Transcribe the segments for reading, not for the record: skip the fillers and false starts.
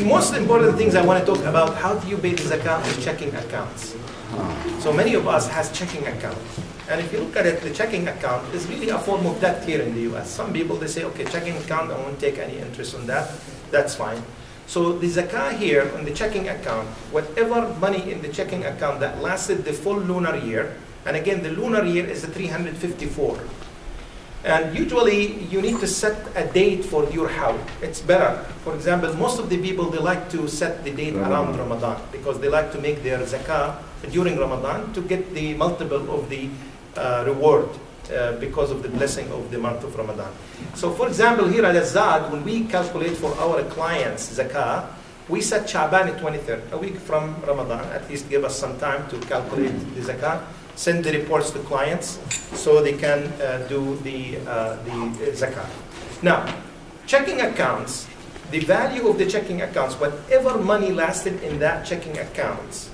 most important things I want to talk about, how do you pay the zakah with checking accounts? So many of us has checking account. And if you look at it, the checking account is really a form of debt here in the US. Some people, they say, okay, checking account, I won't take any interest on that. That's fine. So the zakah here on the checking account, whatever money in the checking account that lasted the full lunar year, and again, the lunar year is the 354. And usually, you need to set a date for your howl. It's better. For example, most of the people, they like to set the date around Ramadan because they like to make their zakah during Ramadan to get the multiple of the reward because of the blessing of the month of Ramadan. So for example, here at Azad, when we calculate for our clients zakah, we set Sha'ban at 23rd, a week from Ramadan. At least give us some time to calculate the zakah, send the reports to clients so they can do the zakah. Now, checking accounts, the value of the checking accounts, whatever money lasted in that checking accounts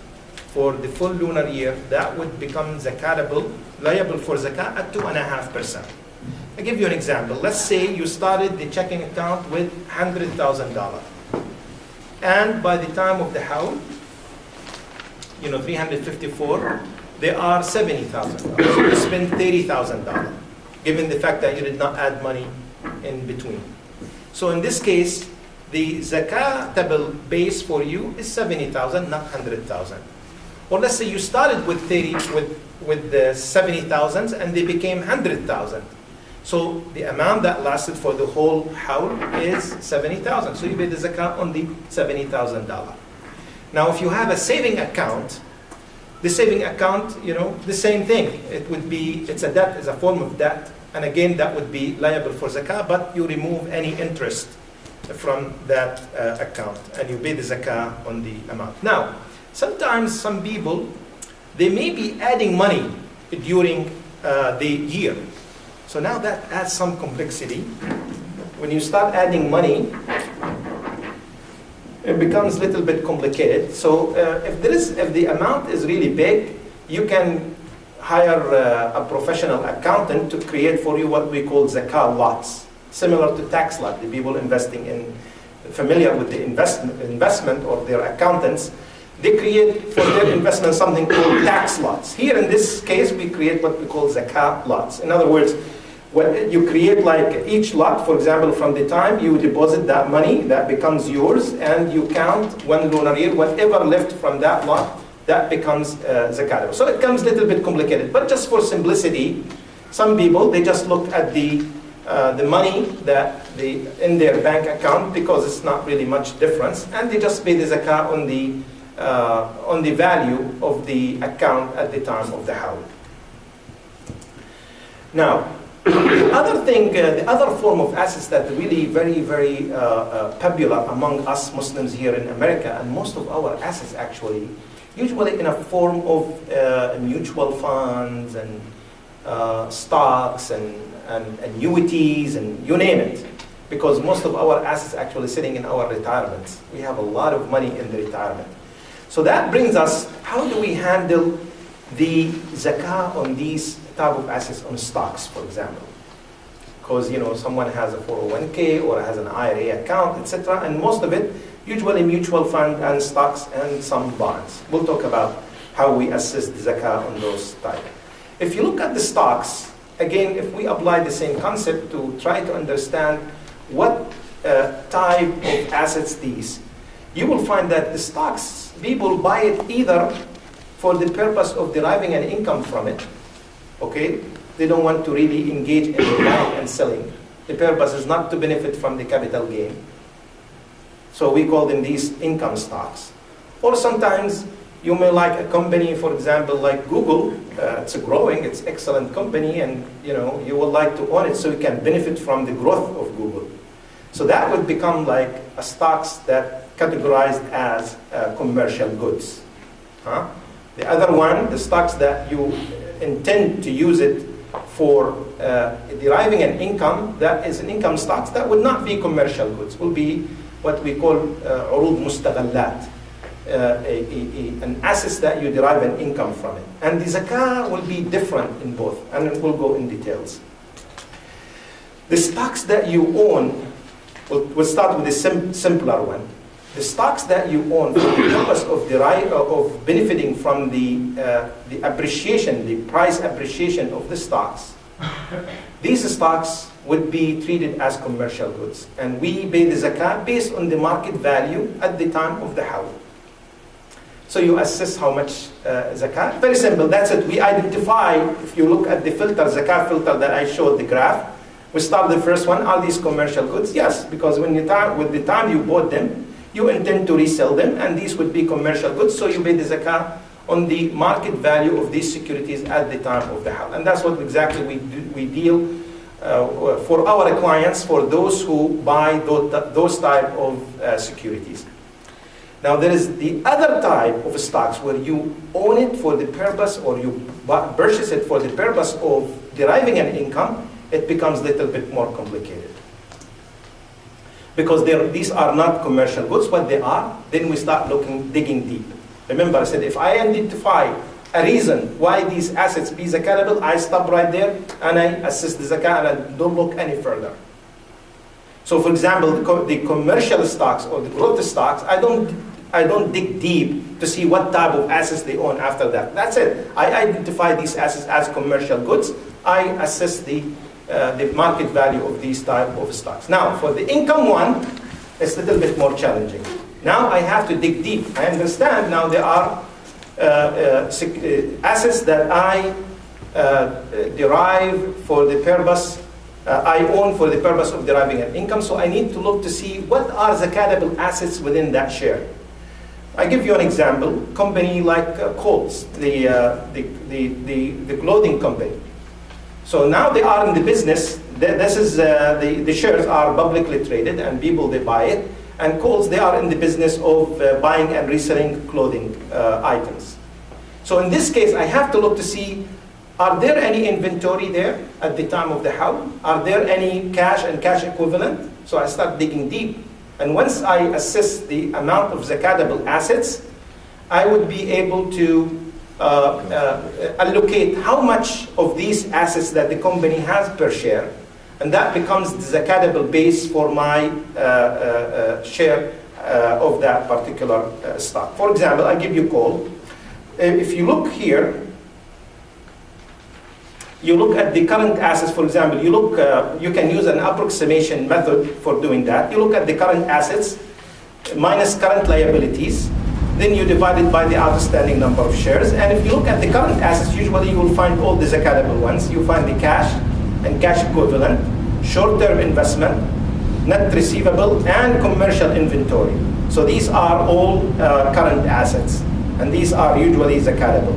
for the full lunar year, that would become zakatable, liable for zakah at 2.5%. I'll give you an example. Let's say you started the checking account with $100,000. And by the time of the howl, 354, they are $70,000. So you spend $30,000, given the fact that you did not add money in between. So in this case, the zakatable base for you is 70,000, not 100,000. Or let's say you started with the 70,000s and they became 100,000. So the amount that lasted for the whole howl is 70,000. So you pay the zakat on the $70,000. Now, if you have a saving account, the saving account, the same thing. It's a debt, it's a form of debt. And again, that would be liable for zakah, but you remove any interest from that account and you pay the zakah on the amount. Now, sometimes some people, they may be adding money during the year. So now that adds some complexity. When you start adding money, it becomes a little bit complicated. So if the amount is really big, you can hire a professional accountant to create for you what we call zakah lots, similar to tax lot. The people familiar with the investment or their accountants, they create for their investment something called tax lots. Here in this case, we create what we call zakah lots. In other words, when you create like each lot, for example, from the time you deposit that money, that becomes yours, and you count one lunar year, whatever left from that lot, that becomes zakatable. So it comes a little bit complicated, but just for simplicity, some people, they just look at the money that in their bank account because it's not really much difference, and they just pay the zakah on the value of the account at the time of the howl. Now, the other form of assets that really very, very popular among us Muslims here in America, and most of our assets actually, usually in a form of mutual funds and stocks and annuities and you name it, because most of our assets actually sitting in our retirements. We have a lot of money in the retirement. So that brings us, how do we handle the zakah on these type of assets, on stocks, for example? Because someone has a 401k or has an IRA account, etc., and most of it usually mutual fund and stocks and some bonds. We'll talk about how we assess the zakah on those type. If you look at the stocks, again, if we apply the same concept to try to understand what type of assets these, you will find that the stocks, people buy it either for the purpose of deriving an income from it. Okay, they don't want to really engage in the buying and selling. The purpose is not to benefit from the capital gain. So we call them these income stocks. Or sometimes you may like a company, for example, like Google. It's growing, it's excellent company, and you would like to own it so you can benefit from the growth of Google. So that would become like a stocks that categorized as commercial goods. The other one, the stocks that you intend to use it for deriving an income, that is an income stocks, that would not be commercial goods, will be what we call urud mustaghallat, an asset that you derive an income from it. And the zakah will be different in both, and we'll go in details. The stocks that you own, we'll start with the simpler one. the stocks that you own for the purpose of benefiting from the appreciation, the price appreciation of the stocks, these stocks would be treated as commercial goods. And we pay the zakat based on the market value at the time of the hawl. So you assess how much zakat. Very simple, that's it. We identify, if you look at the filter, zakat filter that I showed the graph, we start the first one, are these commercial goods? Yes, because with the time you bought them, you intend to resell them, and these would be commercial goods, so you pay the zakat on the market value of these securities at the time of the hawl. And that's what exactly we deal for our clients, for those who buy those type of securities. Now there is the other type of stocks where you own it for the purpose, or you purchase it for the purpose of deriving an income. It becomes a little bit more complicated. Because these are not commercial goods. What they are, then we start digging deep. Remember, I said if I identify a reason why these assets be zakatable, I stop right there and I assess the zakat and I don't look any further. So for example, the commercial stocks or the growth stocks, I don't dig deep to see what type of assets they own after that. That's it. I identify these assets as commercial goods. I assess the market value of these type of stocks. Now, for the income one, it's a little bit more challenging. Now I have to dig deep. I understand now there are assets that I derive for the purpose, I own for the purpose of deriving an income, so I need to look to see what are zakatable assets within that share. I give you an example. Company like Kohl's, the clothing company. So now they are in the business. This is the shares are publicly traded, and people they buy it. And Kohl's, they are in the business of buying and reselling clothing items. So in this case, I have to look to see, are there any inventory there at the time of the hawl? Are there any cash and cash equivalent? So I start digging deep. And once I assess the amount of zakatable assets, I would be able to allocate how much of these assets that the company has per share, and that becomes the zakatable base for my share of that particular stock. For example, I give you Kohl. If you look here, you look at the current assets. For example, you can use an approximation method for doing that. You look at the current assets minus current liabilities. Then you divide it by the outstanding number of shares. And if you look at the current assets, usually you will find all the zakatable ones. You find the cash and cash equivalent, short-term investment, net receivable, and commercial inventory. So these are all current assets, and these are usually zakatable.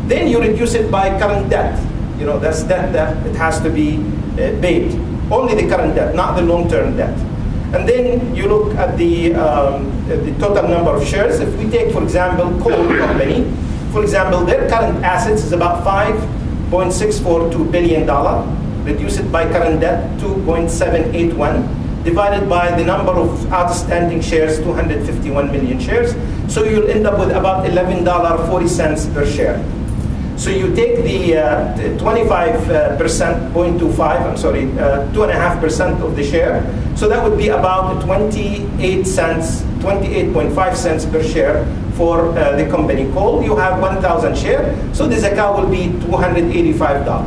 Then you reduce it by current debt. You know, that's debt that it has to be paid. Only the current debt, not the long-term debt. And then you look at the total number of shares. If we take, for example, Kohl company, for example, their current assets is about $5.642 billion. Reduce it by current debt, 2.781, divided by the number of outstanding shares, 251 million shares. So you'll end up with about $11.40 per share. So you take the 25%, 0.25, I'm sorry, 2.5% of the share. So that would be about 28 cents, 28.5 cents per share for the company Kohl. You have 1,000 shares, so the zakat will be $285.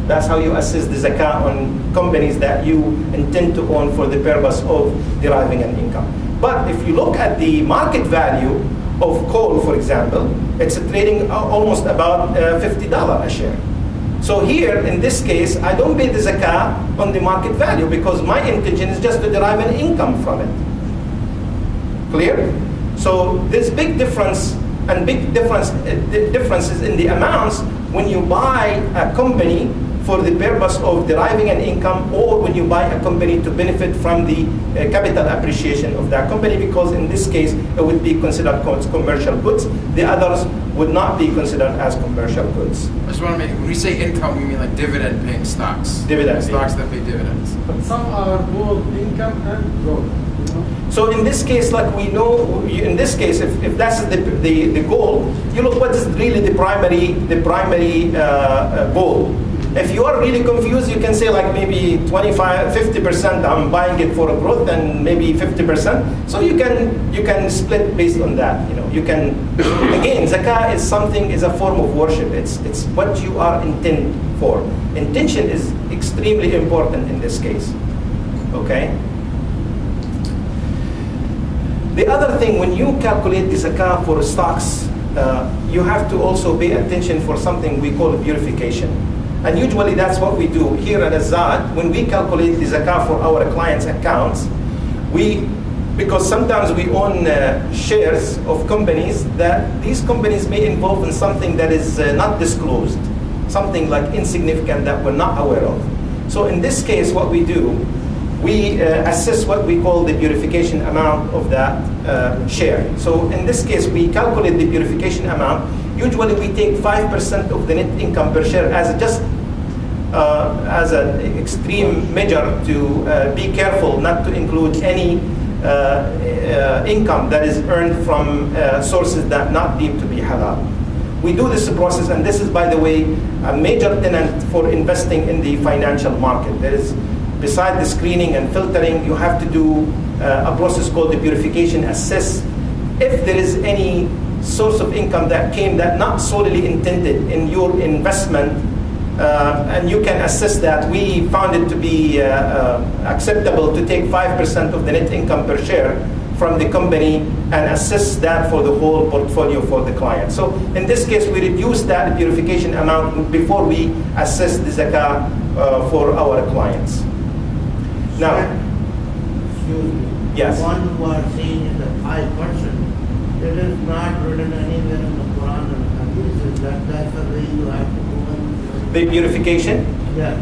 That's how you assess the zakat on companies that you intend to own for the purpose of deriving an income. But if you look at the market value of Kohl, for example, it's trading almost about $50 a share. So here, in this case, I don't pay the zakah on the market value because my intention is just to derive an income from it. Clear? So there's big difference and differences in the amounts when you buy a company for the purpose of deriving an income, or when you buy a company to benefit from the capital appreciation of that company, because in this case it would be considered commercial goods. The others would not be considered as commercial goods. I just want to make, when we say income, we mean like dividend paying stocks. Dividend stocks that pay dividends. But some are both income and growth. So in this case, like we know, in this case, if that's the goal, you look what is really the primary goal. If you are really confused, you can say like maybe 25, 50% I'm buying it for a growth and maybe 50%. So you can split based on that. You know, you can, again, zakah is a form of worship. It's what you are intended for. Intention is extremely important in this case. Okay? The other thing, when you calculate the zakah for stocks, you have to also pay attention for something we call purification. And usually that's what we do here at Azad. When we calculate the zakah for our clients' accounts, because sometimes we own shares of companies that these companies may involve in something that is not disclosed, something like insignificant that we're not aware of. So in this case, what we do, we assess what we call the purification amount of that share. So in this case, we calculate the purification amount. Usually we take 5% of the net income per share as an extreme measure to be careful not to include any income that is earned from sources that not deemed to be halal. We do this process, and this is, by the way, a major tenet for investing in the financial market. There is, beside the screening and filtering, you have to do a process called the purification. Assess if there is any source of income that came that not solely intended in your investment, and you can assess that. We found it to be acceptable to take 5% of the net income per share from the company and assess that for the whole portfolio for the client. So in this case, we reduce that purification amount before we assess the zakah for our clients. Now, excuse me. Yes. The one who are saying is the 5%. It is not written anywhere in the Quran and Hadith. That's the way you have to go and the purification. yeah.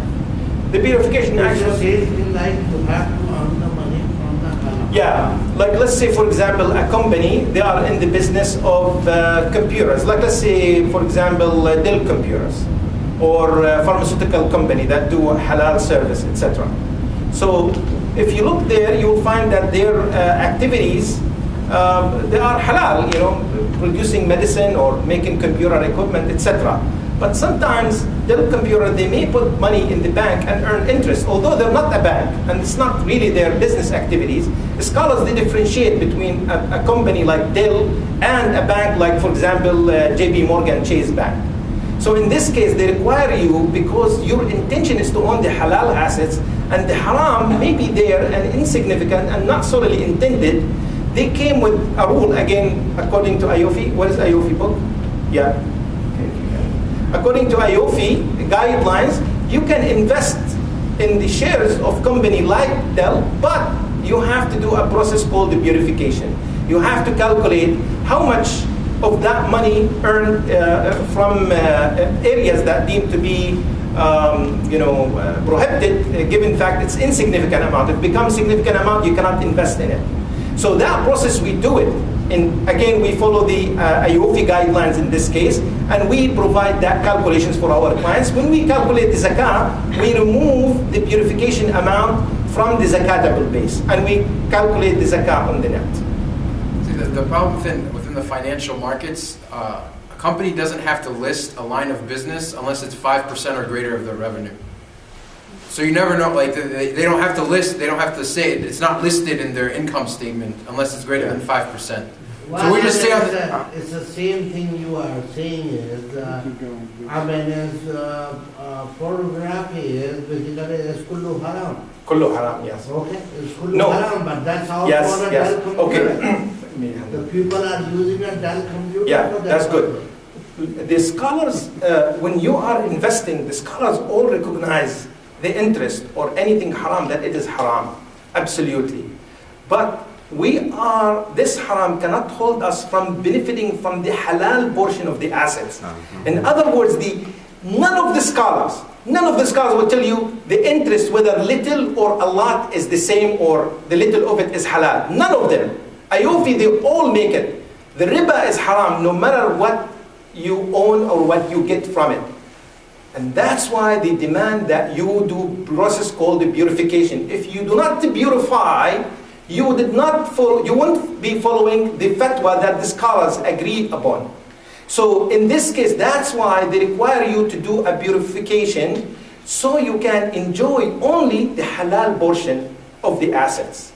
The purification It's the actually. same thing like you have to earn the money from the halal. Yeah, like let's say, for example, a company, they are in the business of computers. Like let's say, for example, Dell computers, or a pharmaceutical company that do halal service, etc. So if you look there, you will find that their activities, they are halal, you know, producing medicine or making computer equipment, etc. But sometimes Dell computer, they may put money in the bank and earn interest, although they're not a bank and it's not really their business activities. The scholars, they differentiate between a company like Dell and a bank like, for example, JP Morgan Chase Bank. So in this case, they require you, because your intention is to own the halal assets, and the haram may be there and insignificant and not solely intended. They came with a rule, again, according to IOFI. What is IOFI book? Yeah. According to IOFI guidelines, you can invest in the shares of company like Dell, but you have to do a process called the purification. You have to calculate how much of that money earned from areas that deem to be prohibited, given fact it's insignificant amount. If it becomes significant amount, you cannot invest in it. So that process, we do it. And again, we follow the IOFI guidelines in this case, and we provide that calculations for our clients. When we calculate the zakah, we remove the purification amount from the zakatable base, and we calculate the zakah on the net. See, the problem within the financial markets, a company doesn't have to list a line of business unless it's 5% or greater of their revenue. So you never know, like they don't have to list, they don't have to say it. It's not listed in their income statement unless it's greater than 5%. So we just say it's the same thing you are saying is, pornography is basically kullu haram. Kullu haram, yes. Okay, it's kullu No. haram, but that's how Yes, for a yes. Dell computer. Okay. The people are using a Dell computer. Yeah, for that that's good. purpose. The scholars, when you are investing, the scholars all recognize the interest or anything haram, that it is haram, absolutely. But this haram cannot hold us from benefiting from the halal portion of the assets. In other words, none of the scholars will tell you the interest, whether little or a lot is the same, or the little of it is halal. None of them. IOFI, they all make it. The riba is haram, no matter what you own or what you get from it. And that's why they demand that you do process called the purification. If you do not purify, you won't be following the fatwa that the scholars agree upon. So in this case, that's why they require you to do a purification so you can enjoy only the halal portion of the assets.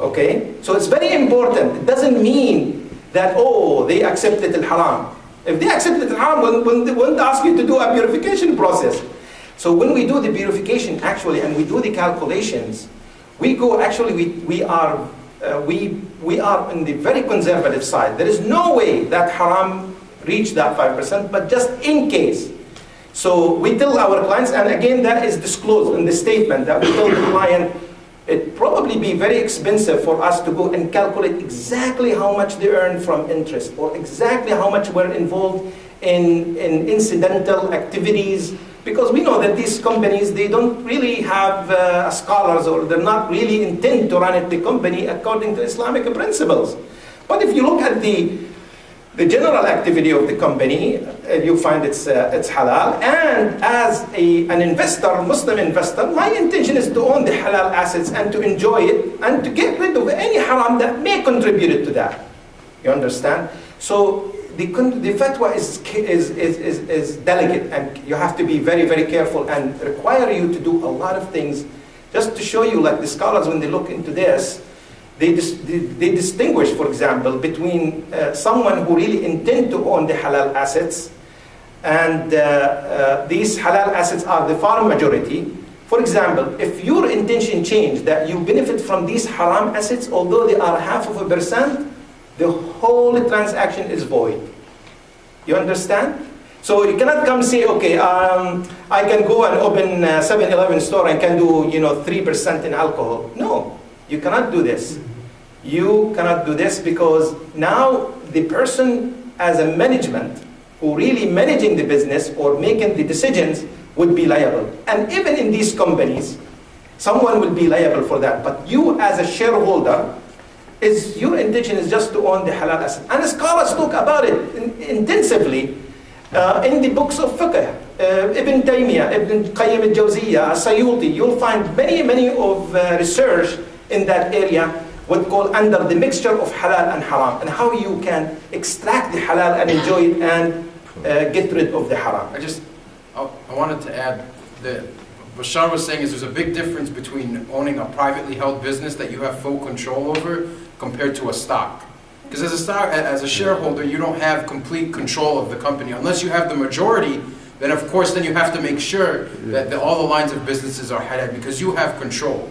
Okay? So it's very important. It doesn't mean that, oh, they accepted al-haram. If they accepted al-haram, they won't ask you to do a purification process. So when we do the purification, actually, and we do the calculations, we go, actually, we are in the very conservative side. There is no way that haram reach that 5%, but just in case. So we tell our clients, and again, that is disclosed in the statement, that we tell the client, it'd probably be very expensive for us to go and calculate exactly how much they earn from interest, or exactly how much we're involved in incidental activities, because we know that these companies, they don't really have scholars, or they're not really intend to run the company according to Islamic principles. But if you look at the general activity of the company, you find it's halal. And as an investor, Muslim investor, my intention is to own the halal assets and to enjoy it and to get rid of any haram that may contribute to that. You understand? So the fatwa is delicate, and you have to be very, very careful, and require you to do a lot of things. Just to show you, like the scholars, when they look into this, they distinguish, for example, between someone who really intend to own the halal assets, and these halal assets are the far majority. For example, if your intention changed, that you benefit from these haram assets, although they are 0.5%, the whole transaction is void. You understand? So you cannot come say, okay, I can go and open a 7-Eleven store and can do 3% in alcohol. No. You cannot do this. You cannot do this, because now the person as a management who really managing the business or making the decisions would be liable. And even in these companies, someone will be liable for that. But you as a shareholder, your intention is just to own the halal asset. And scholars talk about it intensively in the books of Fiqh. Ibn Taymiyyah, Ibn Qayyim al-Jawziyah, Sayuti, you'll find many of research in that area, what call under the mixture of halal and haram, and how you can extract the halal and enjoy it and get rid of the haram. I wanted to add that Bashar was saying is there's a big difference between owning a privately held business that you have full control over compared to a stock. Because as a shareholder, you don't have complete control of the company. Unless you have the majority, then of course then you have to make sure that all the lines of businesses are halal, because you have control.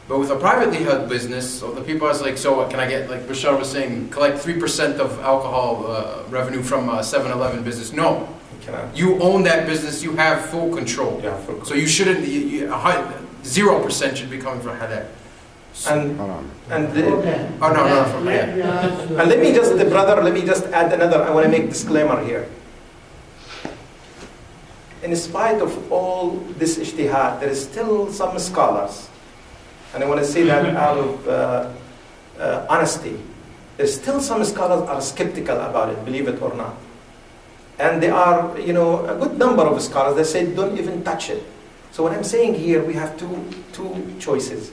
But with a privately held business, so the people are like, so can I get, like Bashar was saying, collect 3% of alcohol revenue from a 7-Eleven business? No. You own that business, you have full control. Yeah, full control. So you shouldn't, 0% should be coming from halal. And Let me let me just add another, I want to make disclaimer here. In spite of all this ijtihad, there is still some scholars, and I want to say that out of honesty, there's still some scholars are skeptical about it, believe it or not. And there are, a good number of scholars that say don't even touch it. So what I'm saying here, we have two choices.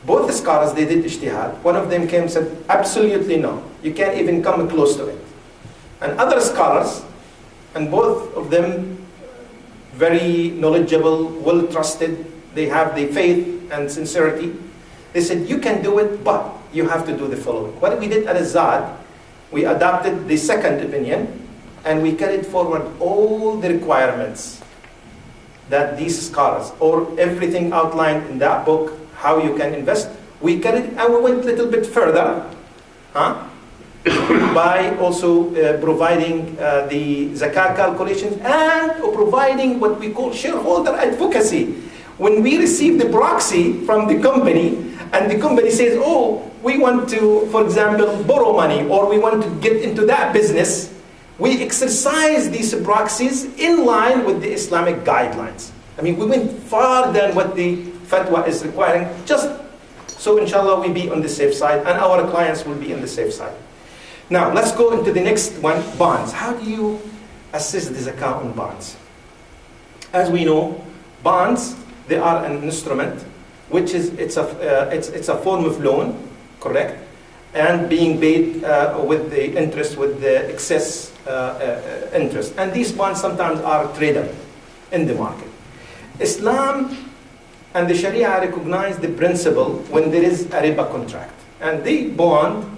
Both the scholars, they did ijtihad. One of them came and said, absolutely no. You can't even come close to it. And other scholars, and both of them very knowledgeable, well trusted, they have the faith and sincerity. They said, you can do it, but you have to do the following. What we did at Azad, we adopted the second opinion, and we carried forward all the requirements that these scholars, or everything outlined in that book, how you can invest, we carried, and we went a little bit further, by also providing the zakat calculations and providing what we call shareholder advocacy. When we receive the proxy from the company, and the company says, oh, we want to, for example, borrow money, or we want to get into that business, we exercise these proxies in line with the Islamic guidelines. I mean, we went far than what the fatwa is requiring, just so inshallah we be on the safe side, and our clients will be on the safe side. Now, let's go into the next one, bonds. How do you assess the zakah on bonds? As we know, bonds, they are an instrument, which is, it's a form of loan, correct? and being paid with the interest, with the excess interest. And these bonds sometimes are tradable in the market. Islam and the Sharia recognize the principle when there is a riba contract. And the bond,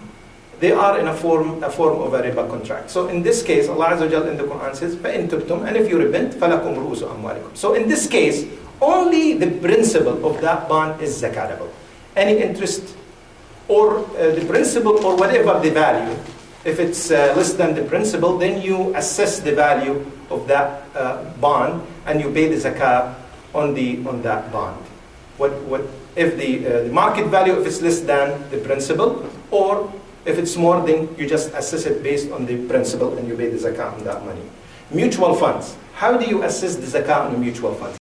they are in a form of a riba contract. So in this case, Allah Azza wa Jalla in the Quran says, فَإِن تُبْتُمْ, and if you repent, فَلَكُمْ رُؤُوسُ أَمْوَالِكُم. So in this case, only the principle of that bond is zakatable. Any interest or the principal or whatever the value, if it's less than the principal, then you assess the value of that bond and you pay the zakat on that bond. What if the market value, if it's less than the principal, or if it's more, then you just assess it based on the principal and you pay the zakat on that money. Mutual funds. How do you assess the zakat on the mutual funds?